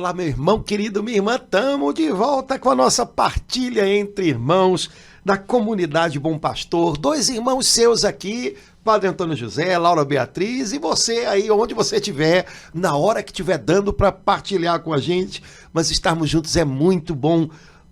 Olá, meu irmão querido, minha irmã, estamos de volta com a nossa partilha entre irmãos da comunidade Bom Pastor. Dois irmãos seus aqui, Padre Antônio José, Laura Beatriz, e você aí, onde você estiver, na hora que estiver dando para partilhar com a gente, mas estarmos juntos é muito bom.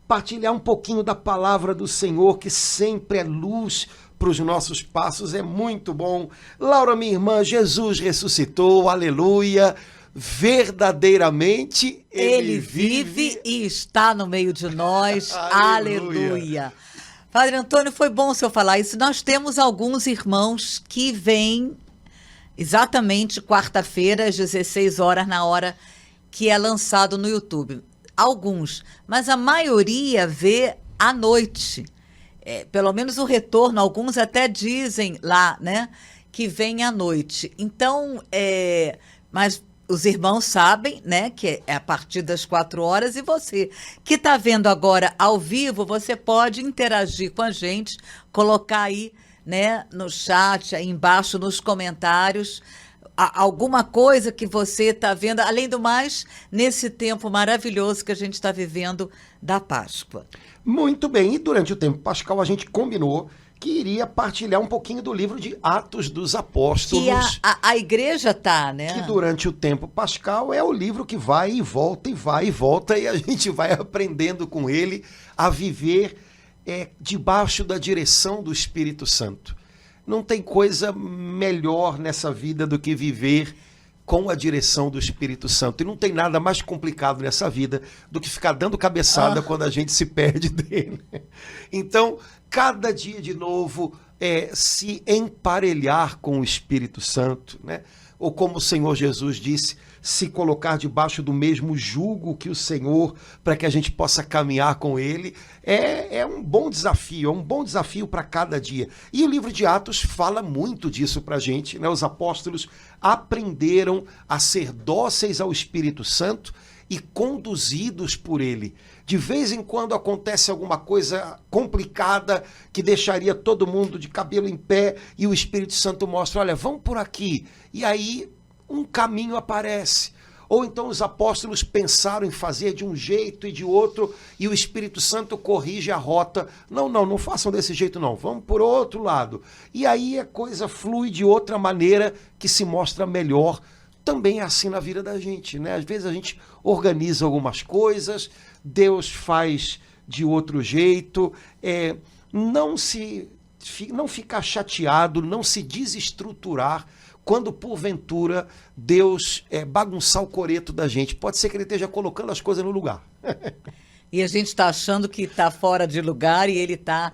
Partilhar um pouquinho da palavra do Senhor, que sempre é luz para os nossos passos, é muito bom. Laura, minha irmã, Jesus ressuscitou, aleluia. Verdadeiramente Ele vive e está no meio de nós. Aleluia. Padre Antônio, foi bom o senhor falar isso. Nós temos alguns irmãos que vêm exatamente quarta-feira, às 16 horas, na hora que é lançado no YouTube. Alguns, mas a maioria vê à noite. Pelo menos o retorno, alguns até dizem lá, né, que vem à noite. Então, mas os irmãos sabem, né, que é a partir das 4 horas, e você que está vendo agora ao vivo, você pode interagir com a gente, colocar aí, né, no chat, aí embaixo nos comentários, alguma coisa que você está vendo, além do mais, nesse tempo maravilhoso que a gente está vivendo da Páscoa. Muito bem, e durante o tempo pascal a gente combinou que iria partilhar um pouquinho do livro de Atos dos Apóstolos. Que a igreja tá, né? Que durante o tempo pascal é o livro que vai e volta, e a gente vai aprendendo com ele a viver debaixo da direção do Espírito Santo. Não tem coisa melhor nessa vida do que viver com a direção do Espírito Santo. E não tem nada mais complicado nessa vida do que ficar dando cabeçada quando a gente se perde dele. Então, cada dia de novo, se emparelhar com o Espírito Santo, né? Ou como o Senhor Jesus disse, se colocar debaixo do mesmo jugo que o Senhor, para que a gente possa caminhar com Ele, é um bom desafio para cada dia. E o livro de Atos fala muito disso para a gente, né? Os apóstolos aprenderam a ser dóceis ao Espírito Santo e conduzidos por ele. De vez em quando acontece alguma coisa complicada que deixaria todo mundo de cabelo em pé e o Espírito Santo mostra, olha, vamos por aqui. E aí um caminho aparece. Ou então os apóstolos pensaram em fazer de um jeito e de outro e o Espírito Santo corrige a rota. Não façam desse jeito não, vamos por outro lado. E aí a coisa flui de outra maneira que se mostra melhor. Também é assim na vida da gente, né? Às vezes a gente organiza algumas coisas, Deus faz de outro jeito, não ficar chateado, não se desestruturar quando porventura Deus bagunçar o coreto da gente. Pode ser que ele esteja colocando as coisas no lugar. E a gente está achando que está fora de lugar e ele está...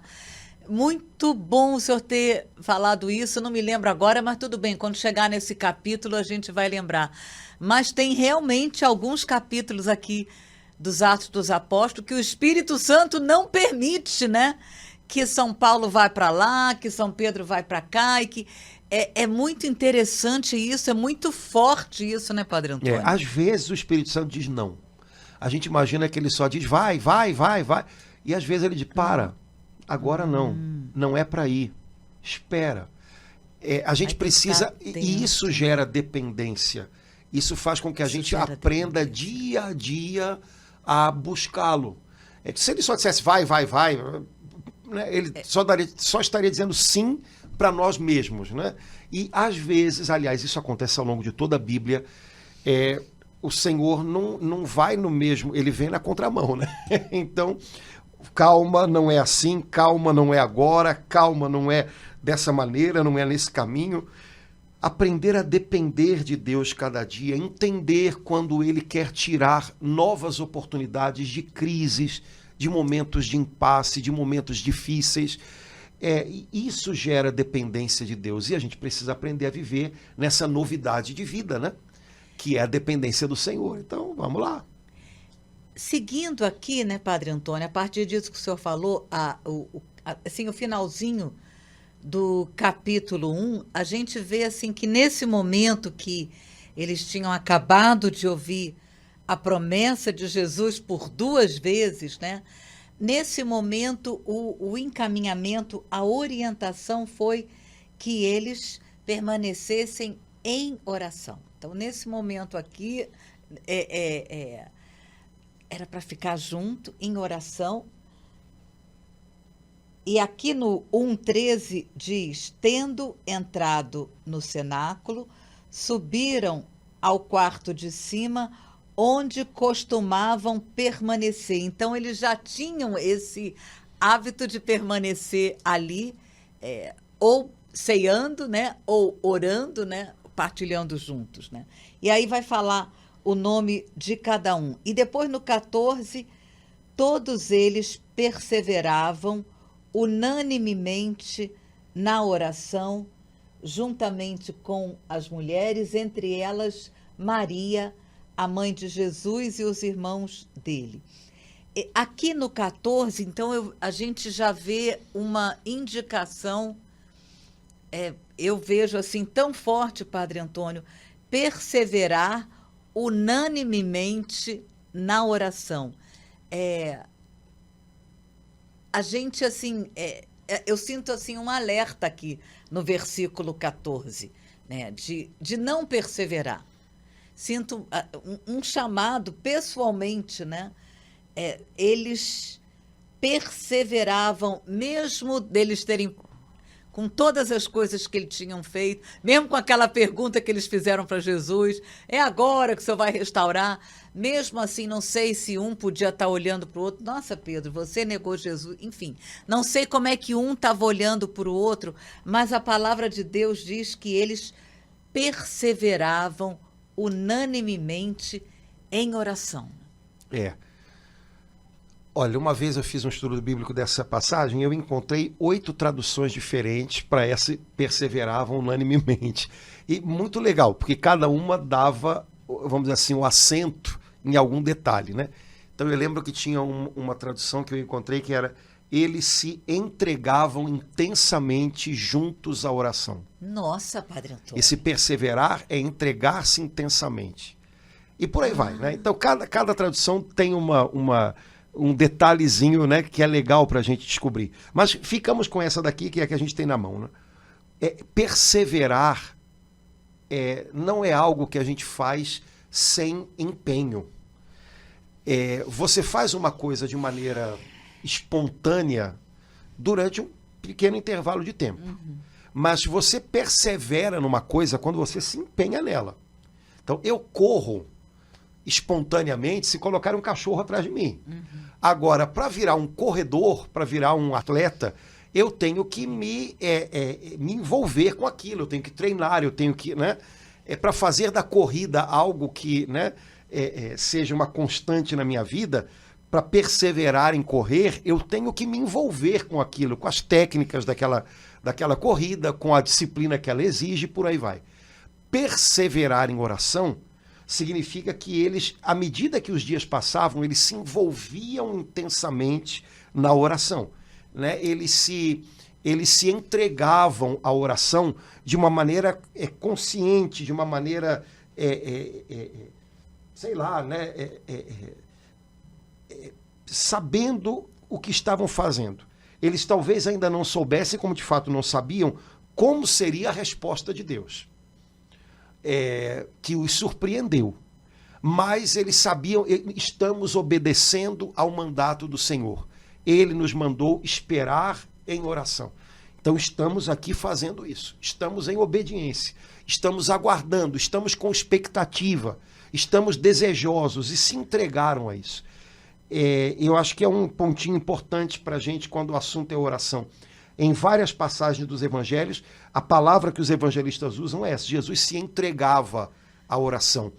Muito bom o senhor ter falado isso, não me lembro agora, mas tudo bem, quando chegar nesse capítulo a gente vai lembrar. Mas tem realmente alguns capítulos aqui dos Atos dos Apóstolos que o Espírito Santo não permite, né? Que São Paulo vai para lá, que São Pedro vai para cá, e que é muito interessante isso, é muito forte isso, né, Padre Antônio? Às vezes o Espírito Santo diz não. A gente imagina que ele só diz vai. E às vezes ele diz para. Agora não é para ir, espera. A gente precisa, e isso gera dependência, isso faz com que a gente aprenda dia a dia a buscá-lo. Se ele só dissesse vai, né, ele só estaria dizendo sim para nós mesmos, né? E às vezes, aliás, isso acontece ao longo de toda a Bíblia, o Senhor não vai no mesmo, ele vem na contramão, né? Então... calma, não é assim, calma, não é agora, calma, não é dessa maneira, não é nesse caminho. Aprender a depender de Deus cada dia, entender quando Ele quer tirar novas oportunidades de crises, de momentos de impasse, de momentos difíceis. Isso gera dependência de Deus e a gente precisa aprender a viver nessa novidade de vida, né? Que é a dependência do Senhor. Então, vamos lá. Seguindo aqui, né, Padre Antônio, a partir disso que o senhor falou, assim, o finalzinho do capítulo 1, a gente vê assim, que nesse momento que eles tinham acabado de ouvir a promessa de Jesus por 2 vezes, né? Nesse momento, o encaminhamento, a orientação foi que eles permanecessem em oração. Então, nesse momento aqui, era para ficar junto em oração. E aqui no 1,13 diz: tendo entrado no cenáculo, subiram ao quarto de cima, onde costumavam permanecer. Então, eles já tinham esse hábito de permanecer ali, ou ceando, né, ou orando, né, partilhando juntos, né? E aí vai falar o nome de cada um. E depois, no 14, todos eles perseveravam unanimemente na oração, juntamente com as mulheres, entre elas Maria, a mãe de Jesus, e os irmãos dele. Aqui no 14, então, a gente já vê uma indicação, eu vejo assim tão forte, Padre Antônio, perseverar unanimemente na oração. A gente, assim, eu sinto assim um alerta aqui no versículo 14, né, de não perseverar. Sinto um chamado pessoalmente, né? Eles perseveravam, mesmo deles terem, com todas as coisas que eles tinham feito, mesmo com aquela pergunta que eles fizeram para Jesus: é agora que o Senhor vai restaurar? Mesmo assim, não sei se um podia estar olhando para o outro. Nossa, Pedro, você negou Jesus. Enfim, não sei como é que um estava olhando para o outro, mas a palavra de Deus diz que eles perseveravam unanimemente em oração. Olha, uma vez eu fiz um estudo bíblico dessa passagem e eu encontrei 8 traduções diferentes para essa perseveravam unanimemente. E muito legal, porque cada uma dava, vamos dizer assim, o acento em algum detalhe, né? Então eu lembro que tinha uma tradução que eu encontrei que era: eles se entregavam intensamente juntos à oração. Nossa, Padre Antônio. Esse perseverar é entregar-se intensamente. E por aí vai, né? Então cada tradução tem um detalhezinho, né, que é legal para a gente descobrir. Mas ficamos com essa daqui, que é a que a gente tem na mão, né? Perseverar não é algo que a gente faz sem empenho. Você faz uma coisa de maneira espontânea durante um pequeno intervalo de tempo. Mas você persevera numa coisa quando você se empenha nela. Então, eu corro espontaneamente se colocar um cachorro atrás de mim. Agora, para virar um corredor, para virar um atleta, eu tenho que me envolver com aquilo, eu tenho que treinar, eu tenho que, né, para fazer da corrida algo que, né, seja uma constante na minha vida. Para perseverar em correr, eu tenho que me envolver com aquilo, com as técnicas daquela corrida, com a disciplina que ela exige, por aí vai. Perseverar em oração significa que eles, à medida que os dias passavam, eles se envolviam intensamente na oração, né? Eles se entregavam à oração de uma maneira consciente, de uma maneira, sei lá, né? Sabendo o que estavam fazendo. Eles talvez ainda não soubessem, como de fato não sabiam, como seria a resposta de Deus, que os surpreendeu. Mas eles sabiam, estamos obedecendo ao mandato do Senhor. Ele nos mandou esperar em oração. Então estamos aqui fazendo isso. Estamos em obediência. Estamos aguardando, estamos com expectativa, estamos desejosos e se entregaram a isso. Eu acho que é um pontinho importante para a gente quando o assunto é oração. Em várias passagens dos evangelhos, a palavra que os evangelistas usam é essa: Jesus se entregava à oração.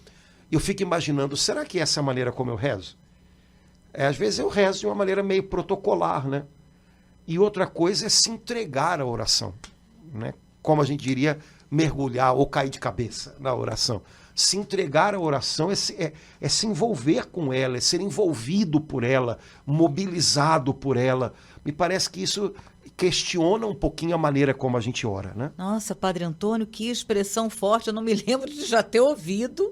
Eu fico imaginando, será que essa é a maneira como eu rezo? Às vezes eu rezo de uma maneira meio protocolar, né? E outra coisa é se entregar à oração, né? Como a gente diria, mergulhar ou cair de cabeça na oração. Se entregar à oração é se envolver com ela, é ser envolvido por ela, mobilizado por ela. Me parece que isso questiona um pouquinho a maneira como a gente ora, né? Nossa, Padre Antônio, que expressão forte. Eu não me lembro de já ter ouvido.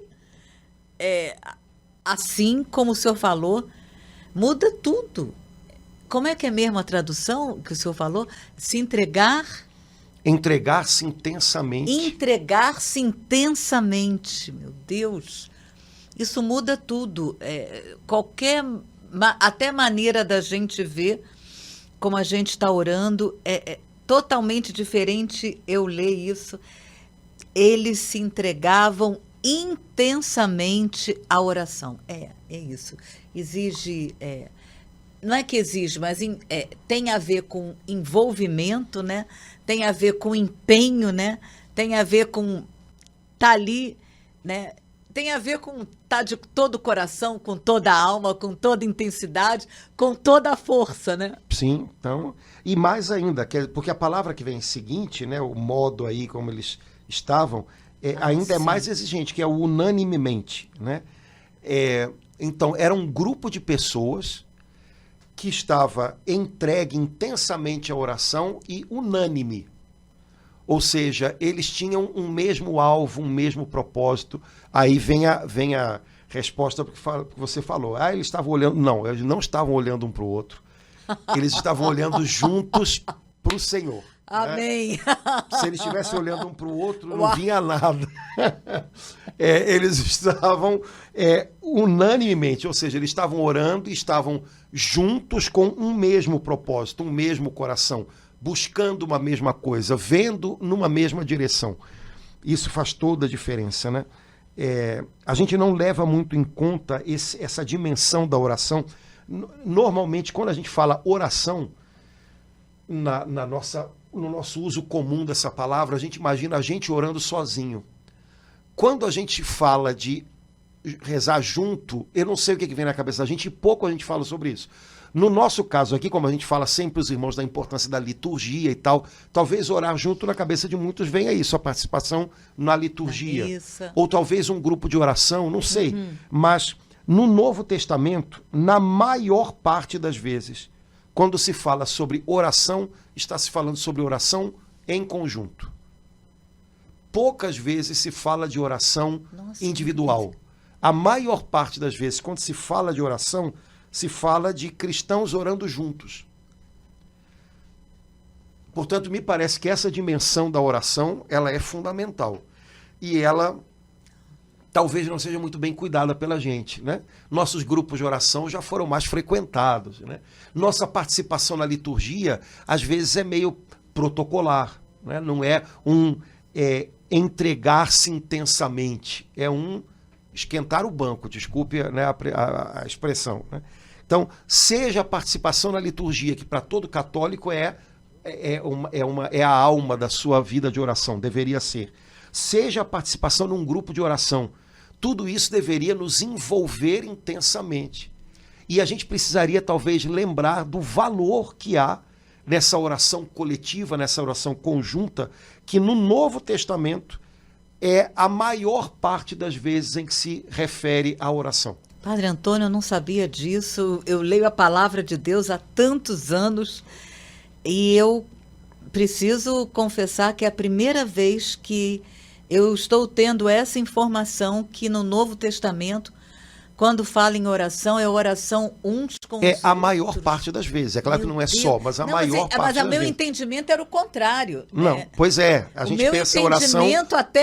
Assim como o senhor falou, muda tudo. Como é que é mesmo a tradução que o senhor falou? Se entregar... Entregar-se intensamente. Entregar-se intensamente, meu Deus. isso muda tudo. Até maneira da gente ver como a gente está orando é totalmente diferente. Eu leio isso. Eles se entregavam intensamente à oração. É isso. Exige, não é que exige, mas tem a ver com envolvimento, né? Tem a ver com empenho, né? Tem a ver com estar ali, né? Tem a ver com estar de todo o coração, com toda a alma, com toda a intensidade, com toda a força, né? Sim, então, e mais ainda, porque a palavra que vem seguinte, né, o modo aí como eles estavam, ainda é mais exigente, que é o unanimemente, né? Então, era um grupo de pessoas que estava entregue intensamente à oração e unânime. Ou seja, eles tinham um mesmo alvo, um mesmo propósito. Aí vem a resposta para o que você falou. Eles estavam olhando... Não, eles não estavam olhando um para o outro. Eles estavam olhando juntos para o Senhor. Amém. Né? Se eles estivessem olhando um para o outro, não vinha nada. Eles estavam unanimemente, ou seja, eles estavam orando e estavam juntos com um mesmo propósito, um mesmo coração, buscando uma mesma coisa, vendo numa mesma direção. Isso faz toda a diferença, né? A gente não leva muito em conta essa dimensão da oração. Normalmente, quando a gente fala oração, no nosso uso comum dessa palavra, a gente imagina a gente orando sozinho. Quando a gente fala de rezar junto, eu não sei o que vem na cabeça da gente, e pouco a gente fala sobre isso. No nosso caso aqui, como a gente fala sempre os irmãos da importância da liturgia e tal, talvez orar junto na cabeça de muitos venha isso, a participação na liturgia. Ou talvez um grupo de oração, não sei. Mas no Novo Testamento, na maior parte das vezes, quando se fala sobre oração, está se falando sobre oração em conjunto. Poucas vezes se fala de oração individual. A maior parte das vezes, quando se fala de oração, se fala de cristãos orando juntos. Portanto, me parece que essa dimensão da oração, ela é fundamental. E ela talvez não seja muito bem cuidada pela gente, né? Nossos grupos de oração já foram mais frequentados, né? Nossa participação na liturgia, às vezes, é meio protocolar, né? Não é entregar-se intensamente, é esquentar o banco, desculpe, né, a expressão, né? Então, seja a participação na liturgia, que para todo católico é a alma da sua vida de oração, deveria ser. Seja a participação num grupo de oração. Tudo isso deveria nos envolver intensamente. E a gente precisaria, talvez, lembrar do valor que há nessa oração coletiva, nessa oração conjunta, que no Novo Testamento é a maior parte das vezes em que se refere à oração. Padre Antônio, eu não sabia disso. Eu leio a palavra de Deus há tantos anos e eu preciso confessar que é a primeira vez que eu estou tendo essa informação que no Novo Testamento, quando fala em oração, é oração uns com os outros. A maior parte das vezes. É claro que não é só, mas a maior parte das vezes. Mas o meu entendimento era o contrário. Não, pois é. A gente pensa a oração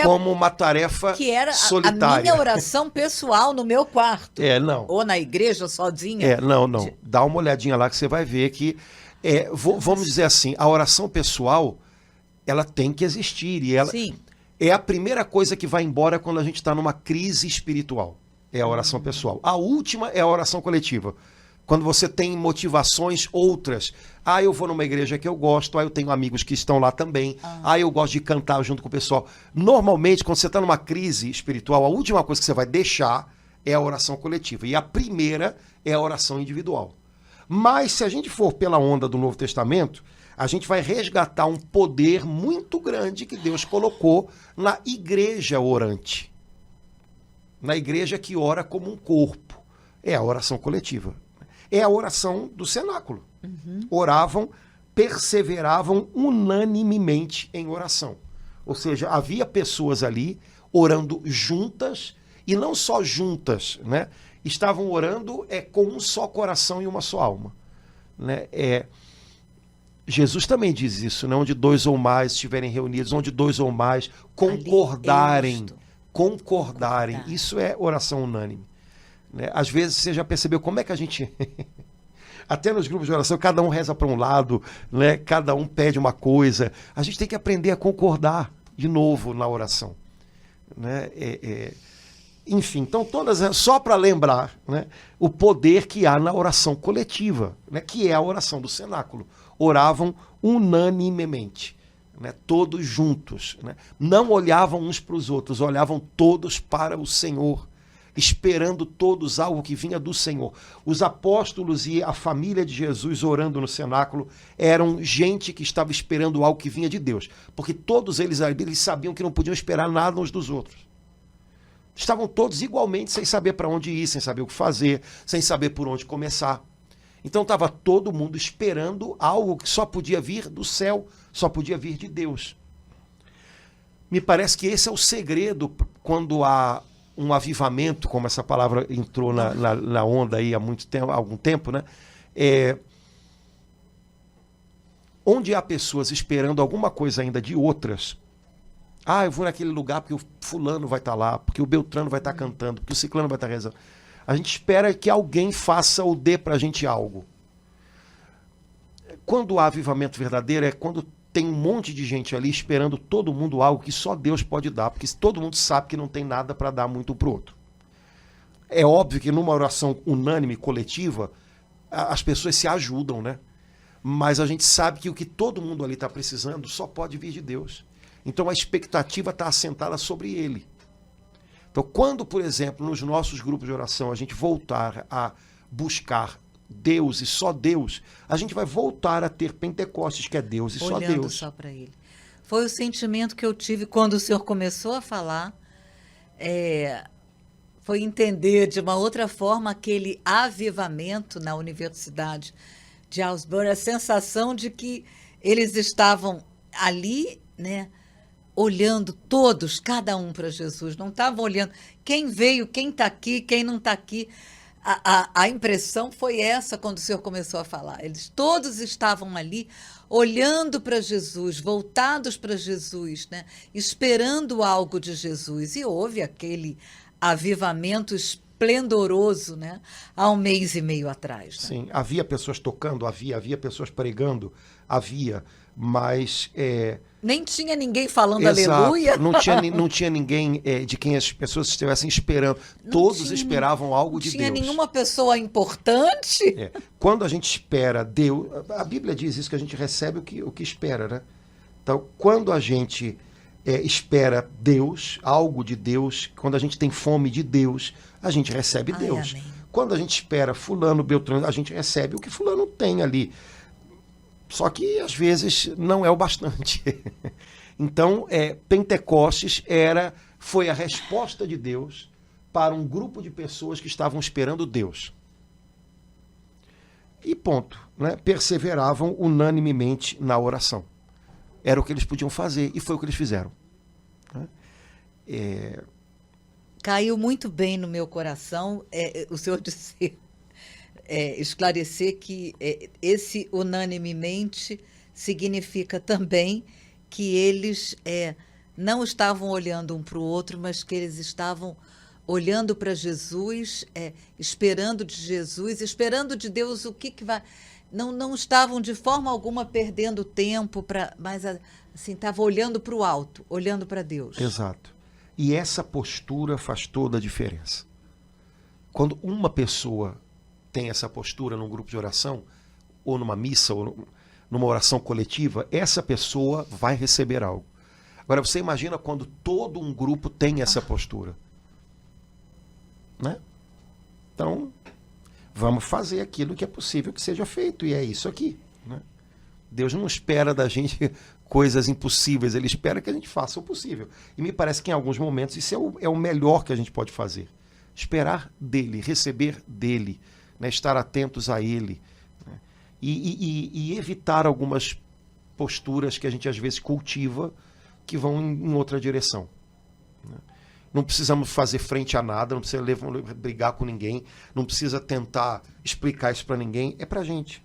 como uma tarefa que era solitária. A minha oração pessoal no meu quarto. Não. Ou na igreja, sozinha. Não. Dá uma olhadinha lá que você vai ver que, vamos dizer assim, a oração pessoal, ela tem que existir. E ela é a primeira coisa que vai embora quando a gente está numa crise espiritual. É a oração pessoal. A última é a oração coletiva. Quando você tem motivações outras. Eu vou numa igreja que eu gosto, eu tenho amigos que estão lá também, eu gosto de cantar junto com o pessoal. Normalmente, quando você está numa crise espiritual, a última coisa que você vai deixar é a oração coletiva. E a primeira é a oração individual. Mas, se a gente for pela onda do Novo Testamento, a gente vai resgatar um poder muito grande que Deus colocou na igreja orante. Na igreja que ora como um corpo. É a oração coletiva. É a oração do cenáculo. Oravam, perseveravam unanimemente em oração. Ou seja, havia pessoas ali orando juntas, e não só juntas, né? Estavam orando com um só coração e uma só alma. Né? Jesus também diz isso, né? Onde dois ou mais estiverem reunidos, onde dois ou mais concordarem concordarem. Concordar. Isso é oração unânime. Né? Às vezes você já percebeu como é que a gente... Até nos grupos de oração, cada um reza para um lado, né? Cada um pede uma coisa. A gente tem que aprender a concordar de novo na oração. Né? Enfim, então só para lembrar, né, o poder que há na oração coletiva, né, que é a oração do cenáculo. Oravam unanimemente, né, todos juntos. Né? Não olhavam uns para os outros, olhavam todos para o Senhor, esperando todos algo que vinha do Senhor. Os apóstolos e a família de Jesus orando no cenáculo eram gente que estava esperando algo que vinha de Deus, porque todos eles sabiam que não podiam esperar nada uns dos outros. Estavam todos igualmente sem saber para onde ir, sem saber o que fazer, sem saber por onde começar. Então estava todo mundo esperando algo que só podia vir do céu, só podia vir de Deus. Me parece que esse é o segredo quando há um avivamento, como essa palavra entrou na onda aí há algum tempo, né? Onde há pessoas esperando alguma coisa ainda de outras. Ah, eu vou naquele lugar porque o fulano vai estar lá, porque o Beltrano vai estar cantando, porque o ciclano vai estar rezando. A gente espera que alguém faça ou dê para a gente algo. Quando há avivamento verdadeiro é quando tem um monte de gente ali esperando todo mundo algo que só Deus pode dar, porque todo mundo sabe que não tem nada para dar muito para o outro. É óbvio que numa oração unânime, coletiva, as pessoas se ajudam, né? Mas a gente sabe que o que todo mundo ali está precisando só pode vir de Deus. Então a expectativa está assentada sobre ele. Então quando, por exemplo, nos nossos grupos de oração a gente voltar a buscar Deus e só Deus, a gente vai voltar a ter Pentecostes, que é Deus e só Deus. Olhando só para ele. Foi o sentimento que eu tive quando o senhor começou a falar, foi entender de uma outra forma aquele avivamento na Universidade de Augsburg, a sensação de que eles estavam ali, né, olhando todos, cada um para Jesus, não estavam olhando quem veio, quem está aqui, quem não está aqui. A impressão foi essa quando o senhor começou a falar. Eles todos estavam ali olhando para Jesus, voltados para Jesus, né? Esperando algo de Jesus. E houve aquele avivamento esplendoroso, né? Há 1 mês e meio atrás. Né? Sim, havia pessoas tocando, havia pessoas pregando, mas... Nem tinha ninguém falando Exato, aleluia. Não tinha ninguém de quem as pessoas estivessem esperando. Todos esperavam algo de Deus. Não tinha nenhuma pessoa importante. Quando a gente espera Deus, a Bíblia diz isso, que a gente recebe o que espera, né? Então, quando a gente espera Deus, algo de Deus, quando a gente tem fome de Deus, a gente recebe Deus. Amém. Quando a gente espera fulano, beltrano, a gente recebe o que fulano tem ali. Só que, às vezes, não é o bastante. Então, Pentecostes foi a resposta de Deus para um grupo de pessoas que estavam esperando Deus. E ponto. Né? Perseveravam unanimemente na oração. Era o que eles podiam fazer e foi o que eles fizeram. Né? Caiu muito bem no meu coração o senhor dizer... esclarecer que esse unanimemente significa também que eles não estavam olhando um para o outro, mas que eles estavam olhando para Jesus, esperando de Jesus, esperando de Deus o que vai... Não estavam de forma alguma perdendo tempo, mas assim, estavam olhando para o alto, olhando para Deus. Exato. E essa postura faz toda a diferença. Quando uma pessoa tem essa postura num grupo de oração, ou numa missa, ou numa oração coletiva, essa pessoa vai receber algo. Agora, você imagina quando todo um grupo tem essa postura. Né? Então, vamos fazer aquilo que é possível que seja feito, e é isso aqui. Né? Deus não espera da gente coisas impossíveis, Ele espera que a gente faça o possível. E me parece que em alguns momentos isso é o melhor que a gente pode fazer. Esperar dEle, receber dEle, né, estar atentos a Ele, né, e evitar algumas posturas que a gente às vezes cultiva que vão em outra direção. Né. Não precisamos fazer frente a nada, não precisa brigar com ninguém, não precisa tentar explicar isso para ninguém, é pra gente.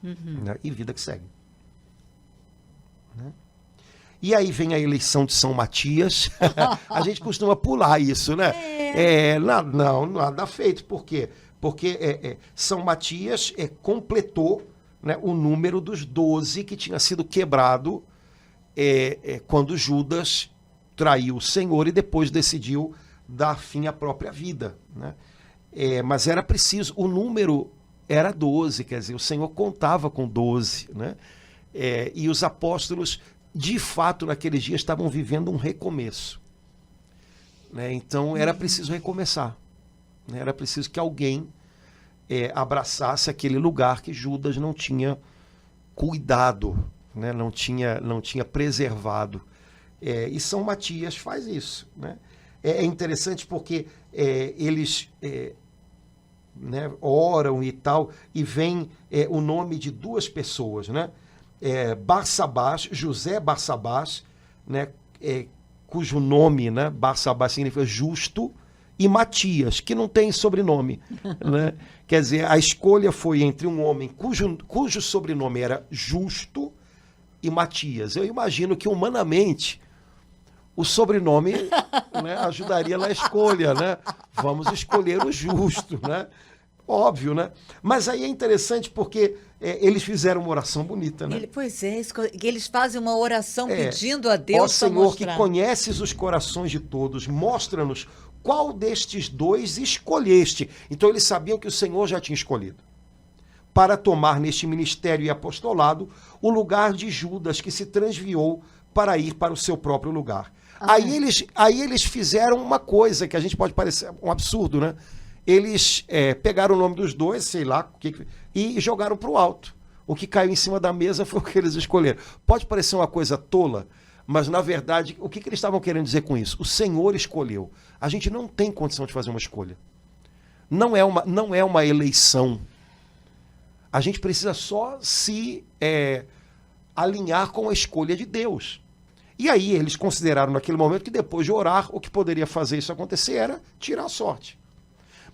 Uhum. Né, e vida que segue. Né. E aí vem a eleição de São Matias. A gente costuma pular isso, né? Nada feito. Por quê? Porque São Matias completou, né, o número dos 12 que tinha sido quebrado quando Judas traiu o Senhor e depois decidiu dar fim à própria vida, né? Mas era preciso, o número era 12, quer dizer, o Senhor contava com 12, né? E os apóstolos, de fato, naqueles dias estavam vivendo um recomeço, né? Então era preciso recomeçar, né? Era preciso que alguém abraçasse aquele lugar que Judas não tinha cuidado, né? Não tinha preservado. E São Matias faz isso, né? É interessante porque eles né, oram e tal, e vem o nome de duas pessoas, né? Barsabás, José Barsabás, né, cujo nome, né, Barsabás significa justo, e Matias, que não tem sobrenome, né? Quer dizer, a escolha foi entre um homem cujo sobrenome era Justo e Matias. Eu imagino que, humanamente, o sobrenome, né, ajudaria na escolha, né? Vamos escolher o justo, né? Óbvio, né? Mas aí é interessante porque eles fizeram uma oração bonita, né? Eles fazem uma oração pedindo a Deus. Ó Senhor, que conheces os corações de todos, mostra-nos qual destes dois escolheste. Então eles sabiam que o Senhor já tinha escolhido para tomar neste ministério e apostolado o lugar de Judas, que se transviou para ir para o seu próprio lugar. Aí eles fizeram uma coisa que a gente pode parecer um absurdo, né? Eles pegaram o nome dos dois, sei lá, e jogaram para o alto. O que caiu em cima da mesa foi o que eles escolheram. Pode parecer uma coisa tola, mas, na verdade, o que eles estavam querendo dizer com isso? O Senhor escolheu. A gente não tem condição de fazer uma escolha. Não é uma eleição. A gente precisa só se alinhar com a escolha de Deus. E aí eles consideraram naquele momento que depois de orar, o que poderia fazer isso acontecer era tirar a sorte.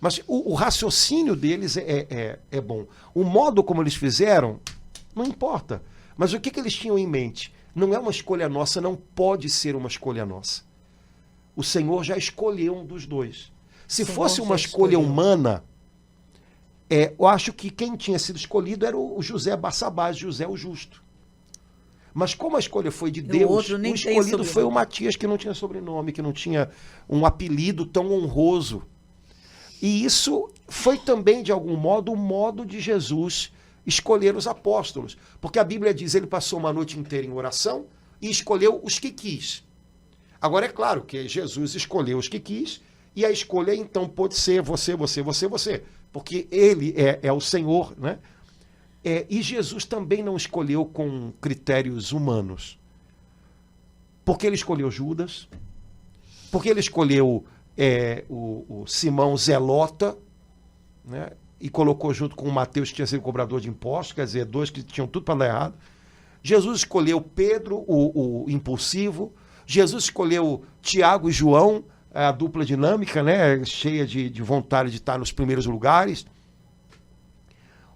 Mas o raciocínio deles é bom. O modo como eles fizeram, não importa. Mas o que eles tinham em mente? Não é uma escolha nossa, não pode ser uma escolha nossa. O Senhor já escolheu um dos dois. Se fosse uma escolha humana, eu acho que quem tinha sido escolhido era o José Barsabás, José o Justo. Mas como a escolha foi de Deus, o escolhido foi o Matias, que não tinha sobrenome, que não tinha um apelido tão honroso. E isso foi também, de algum modo, o modo de Jesus escolher os apóstolos. Porque a Bíblia diz, ele passou uma noite inteira em oração e escolheu os que quis. Agora, é claro que Jesus escolheu os que quis, e a escolha, então, pode ser você. Porque ele é o Senhor, né? E Jesus também não escolheu com critérios humanos. Porque ele escolheu Judas, porque ele escolheu o Simão Zelota, né? E colocou junto com o Mateus, que tinha sido cobrador de impostos, quer dizer, dois que tinham tudo para dar errado. Jesus escolheu Pedro, o impulsivo. Jesus escolheu Tiago e João, a dupla dinâmica, né? Cheia de vontade de estar nos primeiros lugares.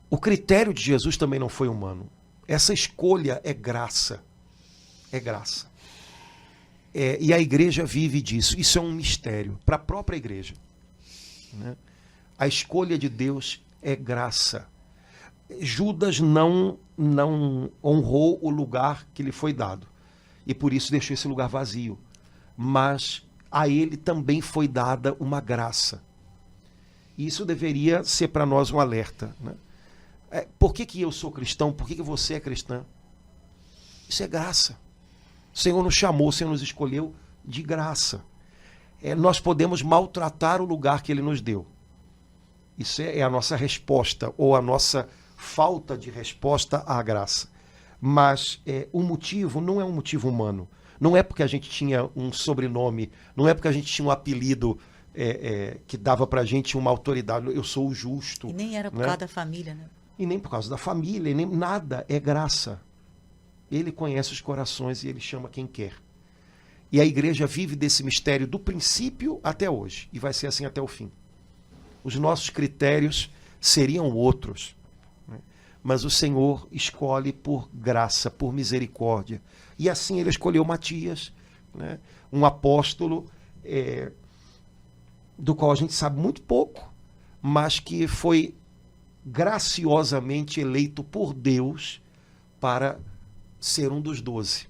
O critério de Jesus também não foi humano. Essa escolha é graça. É graça. E a igreja vive disso. Isso é um mistério para a própria igreja, né? A escolha de Deus é graça. Judas não honrou o lugar que lhe foi dado. E por isso deixou esse lugar vazio. Mas a ele também foi dada uma graça. E isso deveria ser para nós um alerta, né? Por que eu sou cristão? Por que você é cristã? Isso é graça. O Senhor nos chamou, o Senhor nos escolheu de graça. Nós podemos maltratar o lugar que Ele nos deu. Isso é a nossa resposta, ou a nossa falta de resposta à graça. Mas o motivo não é um motivo humano. Não é porque a gente tinha um sobrenome, não é porque a gente tinha um apelido que dava pra gente uma autoridade. Eu sou o justo. E nem era por causa da família, né? E nem por causa da família, e nem nada, é graça. Ele conhece os corações e ele chama quem quer. E a igreja vive desse mistério do princípio até hoje, e vai ser assim até o fim. Os nossos critérios seriam outros, né? mas o Senhor escolhe por graça, por misericórdia. E assim ele escolheu Matias, né? Um apóstolo do qual a gente sabe muito pouco, mas que foi graciosamente eleito por Deus para ser um dos 12.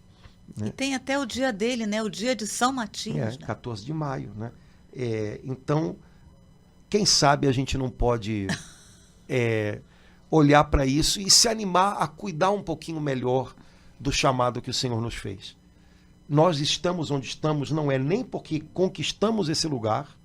E tem até o dia dele, né? O dia de São Matias. 14 de maio, né? Então, quem sabe a gente não pode olhar para isso e se animar a cuidar um pouquinho melhor do chamado que o Senhor nos fez. Nós estamos onde estamos não é nem porque conquistamos esse lugar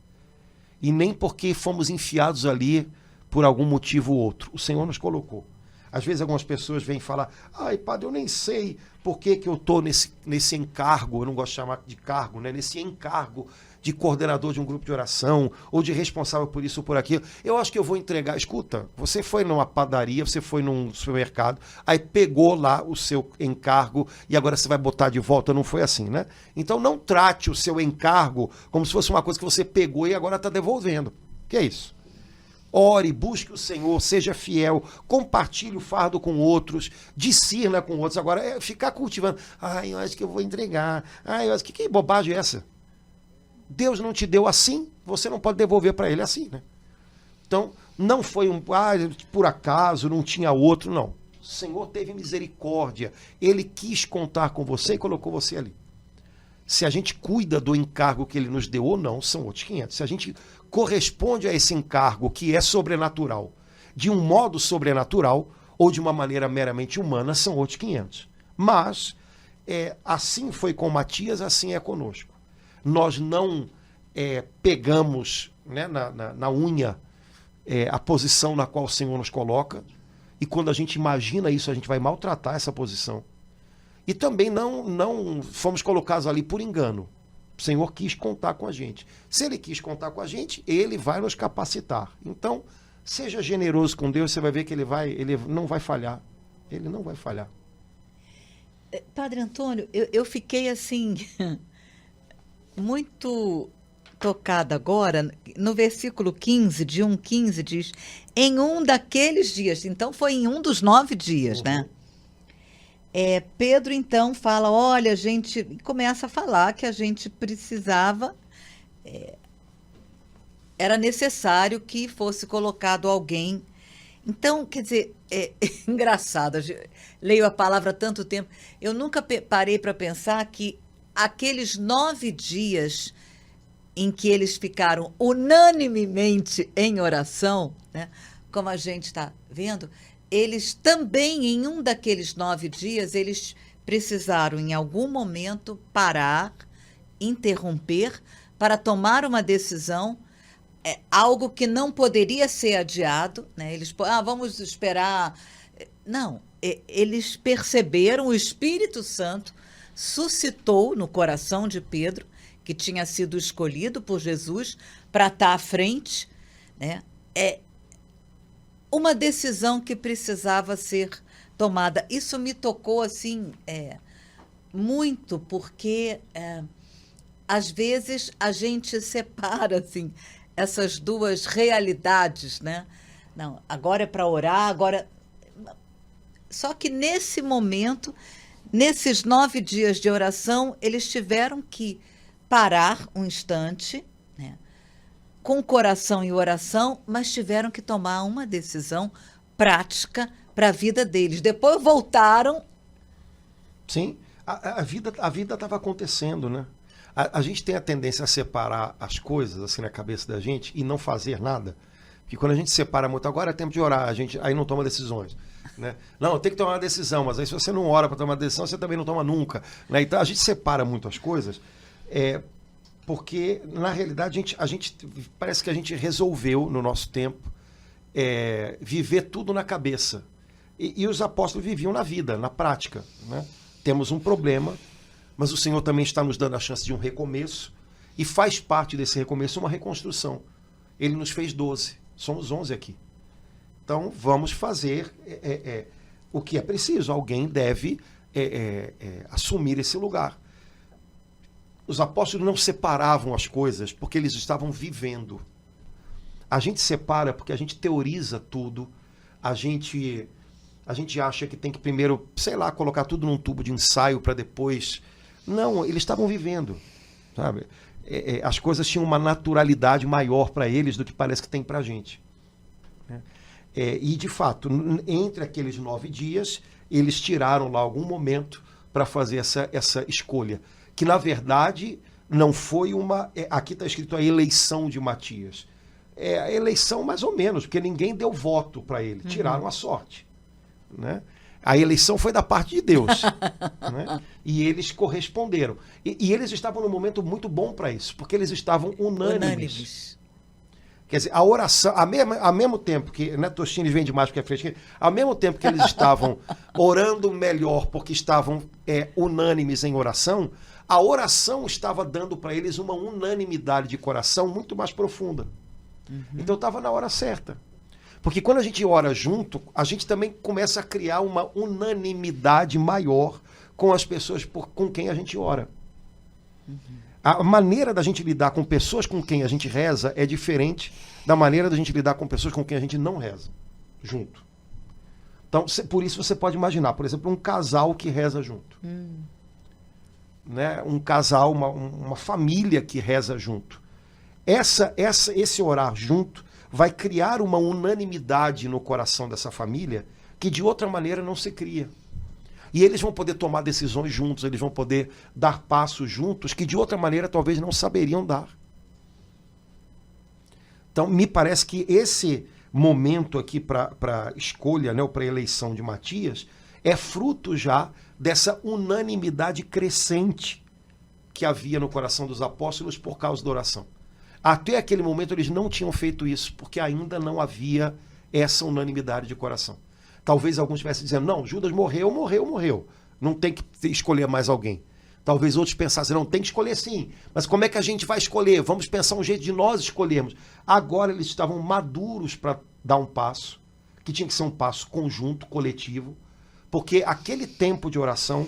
e nem porque fomos enfiados ali por algum motivo ou outro. O Senhor nos colocou. Às vezes algumas pessoas vêm falar: ai, padre, eu nem sei por que eu estou nesse encargo, eu não gosto de chamar de cargo, né? Nesse encargo de coordenador de um grupo de oração, ou de responsável por isso ou por aquilo. Eu acho que eu vou entregar. Escuta, você foi numa padaria, você foi num supermercado, aí pegou lá o seu encargo e agora você vai botar de volta. Não foi assim, né? Então não trate o seu encargo como se fosse uma coisa que você pegou e agora está devolvendo. Que é isso? Ore, busque o Senhor, seja fiel, compartilhe o fardo com outros, discirna com outros. Agora, ficar cultivando. Ai, eu acho que eu vou entregar. Ai, eu acho que bobagem é essa? Deus não te deu assim, você não pode devolver para ele assim, né? Então, não foi por acaso, não tinha outro, não. O Senhor teve misericórdia. Ele quis contar com você e colocou você ali. Se a gente cuida do encargo que ele nos deu ou não, são outros 500. Se a gente corresponde a esse encargo que é sobrenatural, de um modo sobrenatural ou de uma maneira meramente humana, são outros 500. Mas, assim foi com Matias, assim é conosco. Nós não pegamos, né, na unha a posição na qual o Senhor nos coloca, e quando a gente imagina isso, a gente vai maltratar essa posição. E também não fomos colocados ali por engano. O Senhor quis contar com a gente. Se Ele quis contar com a gente, Ele vai nos capacitar. Então, seja generoso com Deus, você vai ver que Ele não vai falhar. Ele não vai falhar. Padre Antônio, eu fiquei assim, muito tocada agora. No versículo 15, de 1:15, diz: em um daqueles dias. Então, foi em um dos 9 dias, né? Pedro, então, fala, olha, a gente começa a falar que a gente precisava, era necessário que fosse colocado alguém. Então, quer dizer, engraçado, leio a palavra há tanto tempo, eu nunca parei para pensar que aqueles 9 dias em que eles ficaram unanimemente em oração, né, como a gente está vendo, eles também, em um daqueles 9 dias, eles precisaram, em algum momento, parar, interromper, para tomar uma decisão, algo que não poderia ser adiado, né? Eles, vamos esperar. Não, eles perceberam, o Espírito Santo suscitou no coração de Pedro, que tinha sido escolhido por Jesus para estar à frente, né? Uma decisão que precisava ser tomada. Isso me tocou assim muito, porque às vezes a gente separa assim, essas duas realidades, né? Não, agora é para orar, agora... Só que nesse momento, nesses 9 dias de oração, eles tiveram que parar um instante, né, com o coração em oração, mas tiveram que tomar uma decisão prática para a vida deles. Depois voltaram. Sim, a vida estava acontecendo, né? A gente tem a tendência a separar as coisas assim na cabeça da gente e não fazer nada. Porque quando a gente separa muito, agora é tempo de orar, a gente aí não toma decisões, né? Não, tem que tomar uma decisão, mas aí se você não ora para tomar uma decisão, você também não toma nunca, né? Então a gente separa muito as coisas, porque na realidade a gente parece que a gente resolveu no nosso tempo viver tudo na cabeça. E os apóstolos viviam na vida, na prática, né? Temos um problema, mas o Senhor também está nos dando a chance de um recomeço, e faz parte desse recomeço uma reconstrução. Ele nos fez 12, somos 11 aqui. Então vamos fazer o que é preciso. Alguém deve assumir esse lugar. Os apóstolos não separavam as coisas porque eles estavam vivendo. A gente separa porque a gente teoriza tudo, a gente A gente acha que tem que primeiro, sei lá, colocar tudo num tubo de ensaio para depois... Não, eles estavam vivendo, sabe? As coisas tinham uma naturalidade maior para eles do que parece que tem para a gente. Né? E, de fato, entre aqueles 9 dias, eles tiraram lá algum momento para fazer essa escolha. Que, na verdade, não foi uma... aqui está escrito a eleição de Matias. É a eleição mais ou menos, porque ninguém deu voto para ele. Tiraram a sorte. Né? A eleição foi da parte de Deus. Né? E eles corresponderam. E eles estavam num momento muito bom para isso, porque eles estavam unânimes. Quer dizer, a oração, ao mesmo tempo que, né, Tostines vem demais porque é fresquinho, ao mesmo tempo que eles estavam orando melhor porque estavam unânimes em oração, a oração estava dando para eles uma unanimidade de coração muito mais profunda. Então estava na hora certa. Porque quando a gente ora junto, a gente também começa a criar uma unanimidade maior com as pessoas com quem a gente ora. A maneira da gente lidar com pessoas com quem a gente reza é diferente da maneira da gente lidar com pessoas com quem a gente não reza junto. Então, por isso você pode imaginar, por exemplo, um casal que reza junto. Né? Um casal, uma família que reza junto. Esse orar junto vai criar uma unanimidade no coração dessa família que de outra maneira não se cria. E eles vão poder tomar decisões juntos, eles vão poder dar passos juntos que de outra maneira talvez não saberiam dar. Então, me parece que esse momento aqui para escolha, né, ou para eleição de Matias, é fruto já dessa unanimidade crescente que havia no coração dos apóstolos por causa da oração. Até aquele momento eles não tinham feito isso, porque ainda não havia essa unanimidade de coração. Talvez alguns estivessem dizendo, não, Judas morreu. Não tem que escolher mais alguém. Talvez outros pensassem, não, tem que escolher sim. Mas como é que a gente vai escolher? Vamos pensar um jeito de nós escolhermos. Agora eles estavam maduros para dar um passo, que tinha que ser um passo conjunto, coletivo, porque aquele tempo de oração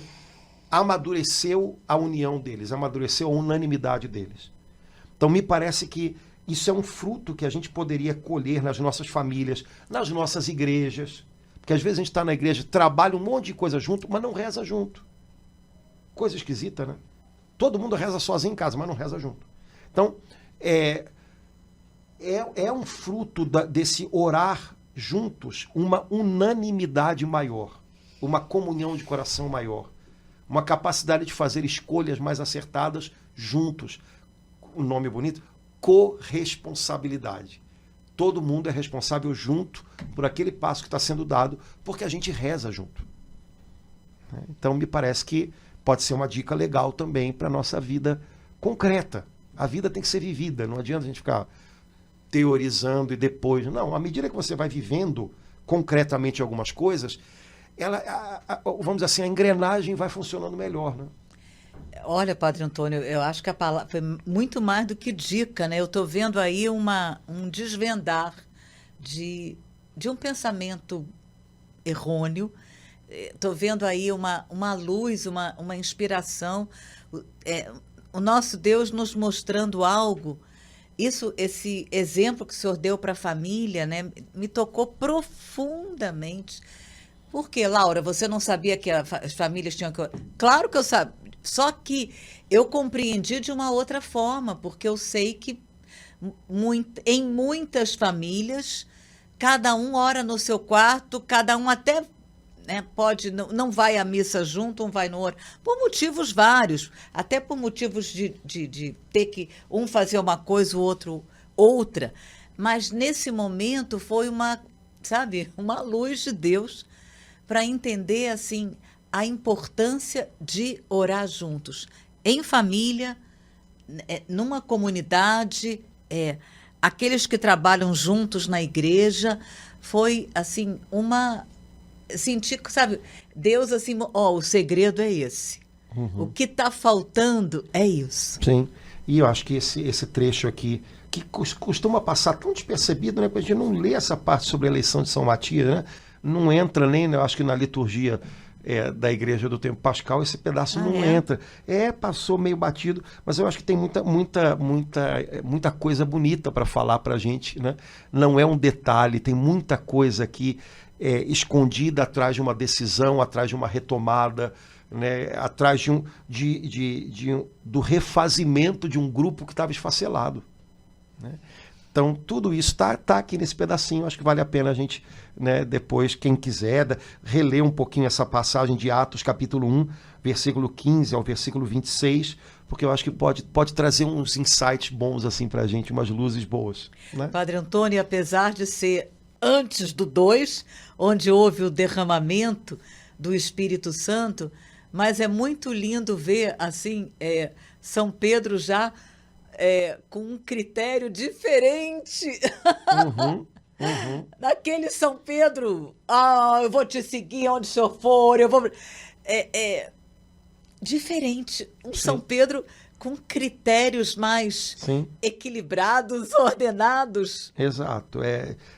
amadureceu a união deles, amadureceu a unanimidade deles. Então, me parece que isso é um fruto que a gente poderia colher nas nossas famílias, nas nossas igrejas. Porque às vezes a gente está na igreja, trabalha um monte de coisa junto, mas não reza junto. Coisa esquisita, né? Todo mundo reza sozinho em casa, mas não reza junto. Então, é um fruto desse orar juntos, uma unanimidade maior, uma comunhão de coração maior, uma capacidade de fazer escolhas mais acertadas juntos. Um nome bonito, corresponsabilidade. Todo mundo é responsável junto por aquele passo que está sendo dado, porque a gente reza junto. Então, me parece que pode ser uma dica legal também para a nossa vida concreta. A vida tem que ser vivida, não adianta a gente ficar teorizando e depois... Não, à medida que você vai vivendo concretamente algumas coisas, vamos dizer assim, a engrenagem vai funcionando melhor, né? Olha, Padre Antônio, eu acho que a palavra foi muito mais do que dica, né? Eu estou vendo aí um desvendar de um pensamento errôneo. Estou vendo aí uma luz, uma inspiração. O nosso Deus nos mostrando algo. Esse exemplo que o senhor deu para a família, né, me tocou profundamente. Por quê, Laura? Você não sabia que as famílias tinham que... Claro que eu sabia. Só que eu compreendi de uma outra forma, porque eu sei que em muitas famílias, cada um ora no seu quarto, cada um até, né, pode, não vai à missa junto, um vai no outro, por motivos vários, até por motivos de ter que um fazer uma coisa, o outro outra. Mas nesse momento foi uma luz de Deus para entender assim a importância de orar juntos, em família, numa comunidade, aqueles que trabalham juntos na igreja, foi assim, senti, sabe, Deus assim, o segredo é esse. O que está faltando é isso. Sim, e eu acho que esse trecho aqui, que costuma passar tão despercebido, né, porque a gente não lê essa parte sobre a eleição de São Matias, né, não entra nem, eu acho que na liturgia da Igreja do Tempo Pascal, esse pedaço não entra. Passou meio batido, mas eu acho que tem muita coisa bonita para falar para a gente, né? Não é um detalhe, tem muita coisa aqui escondida atrás de uma decisão, atrás de uma retomada, né, atrás do refazimento de um grupo que estava esfacelado, né? Então, tudo isso tá aqui nesse pedacinho. Acho que vale a pena a gente, né, depois, quem quiser, reler um pouquinho essa passagem de Atos, capítulo 1, versículo 15 ao versículo 26, porque eu acho que pode trazer uns insights bons assim para a gente, umas luzes boas, né? Padre Antônio, apesar de ser antes do 2, onde houve o derramamento do Espírito Santo, mas é muito lindo ver assim São Pedro já com um critério diferente. Naquele São Pedro, eu vou te seguir onde o senhor for, eu vou... diferente. Um Sim. São Pedro com critérios mais Sim. equilibrados, ordenados. Exato.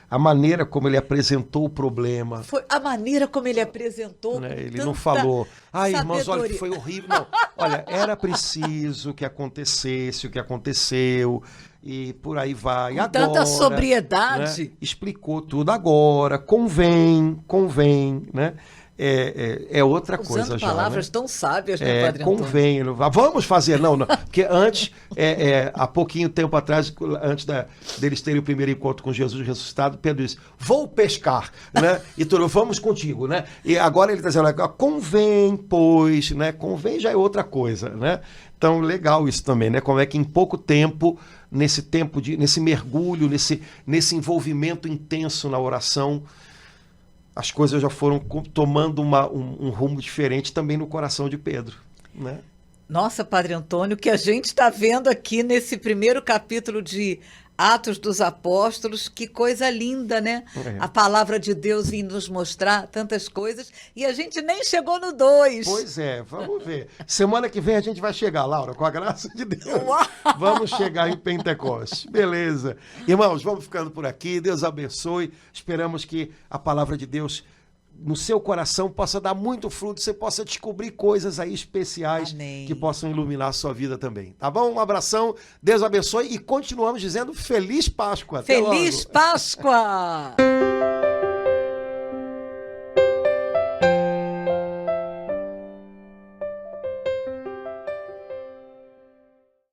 A maneira como ele apresentou o problema. Foi a maneira como ele apresentou. Né? Ele não falou, irmãos, olha que foi horrível. Não, olha, era preciso que acontecesse o que aconteceu e por aí vai. Com agora, tanta sobriedade. Né? Explicou tudo agora, convém, né? É outra coisa já. Usando palavras tão sábias, né, Padre Antônio? Convém. Vamos fazer, não. Porque antes, há pouquinho tempo atrás, antes deles terem o primeiro encontro com Jesus ressuscitado, Pedro disse, vou pescar, né? E tudo, vamos contigo, né? E agora ele está dizendo, convém, pois, né? Convém já é outra coisa, né? Então, legal isso também, né? Como é que em pouco tempo, nesse mergulho, nesse envolvimento intenso na oração, as coisas já foram tomando um rumo diferente também no coração de Pedro, né? Nossa, Padre Antônio, o que a gente está vendo aqui nesse primeiro capítulo de Atos dos Apóstolos, que coisa linda, né? A palavra de Deus vem nos mostrar tantas coisas e a gente nem chegou no 2. Pois vamos ver. Semana que vem a gente vai chegar, Laura, com a graça de Deus. Vamos chegar em Pentecostes. Beleza. Irmãos, vamos ficando por aqui. Deus abençoe. Esperamos que a palavra de Deus no seu coração possa dar muito fruto, você possa descobrir coisas aí especiais Amém. Que possam iluminar a sua vida também. Tá bom? Um abração, Deus abençoe e continuamos dizendo Feliz Páscoa. Até Feliz logo. Páscoa!